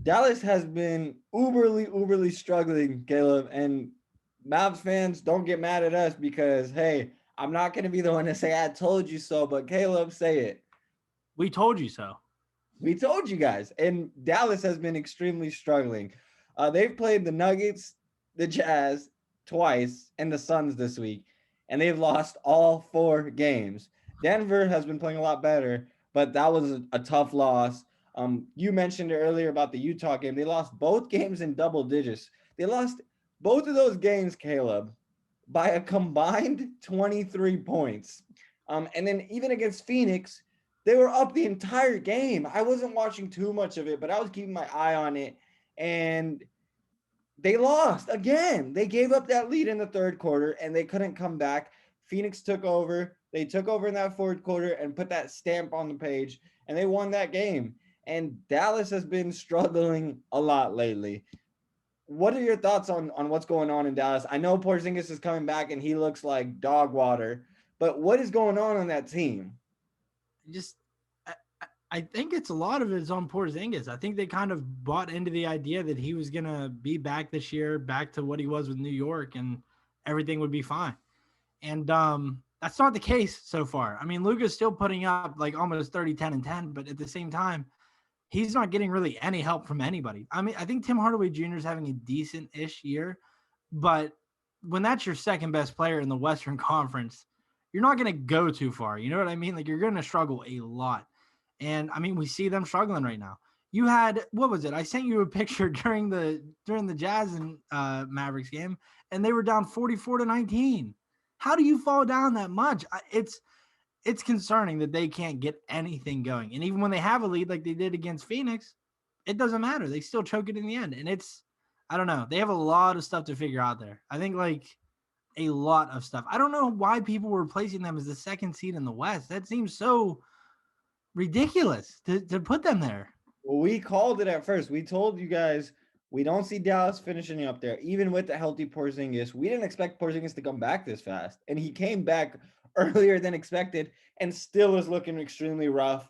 Dallas has been uberly struggling, Caleb, and Mavs fans don't get mad at us because hey, I'm not gonna be the one to say I told you so, but Caleb, say it. We told you so. We told you guys. And Dallas has been extremely struggling. They've played the Nuggets, the Jazz twice, and the Suns this week, and they've lost all 4 games. Denver has been playing a lot better, but that was a tough loss. You mentioned earlier about the Utah game. They lost both games in double digits. They lost both of those games, Caleb, by a combined 23 points. And then even against Phoenix, they were up the entire game. I wasn't watching too much of it, but I was keeping my eye on it. And they lost again. They gave up that lead in the third quarter and they couldn't come back. Phoenix took over. They took over in that fourth quarter and put that stamp on the page and they won that game. And Dallas has been struggling a lot lately. What are your thoughts on what's going on in Dallas? I know Porzingis is coming back and he looks like dog water, but what is going on that team? Just I think it's a lot of it is on Porzingis. I think they kind of bought into the idea that he was gonna be back this year, back to what he was with New York, and everything would be fine. And that's not the case so far. I mean, Luka's still putting up like almost 30, 10, and 10, but at the same time, he's not getting really any help from anybody. I mean, I think Tim Hardaway Jr. is having a decent-ish year, but when that's your second best player in the Western Conference, you're not going to go too far. You know what I mean? Like you're going to struggle a lot. And I mean, we see them struggling right now. You had what was it? I sent you a picture during the Jazz and Mavericks game, and they were down 44-19. How do you fall down that much? It's concerning that they can't get anything going. And even when they have a lead like they did against Phoenix, it doesn't matter. They still choke it in the end. And I don't know. They have a lot of stuff to figure out there. I think like a lot of stuff. I don't know why people were placing them as the second seed in the West. That seems so ridiculous to put them there. Well, we called it at first. We told you guys we don't see Dallas finishing up there, even with the healthy Porzingis. We didn't expect Porzingis to come back this fast, and he came back earlier than expected, and still is looking extremely rough.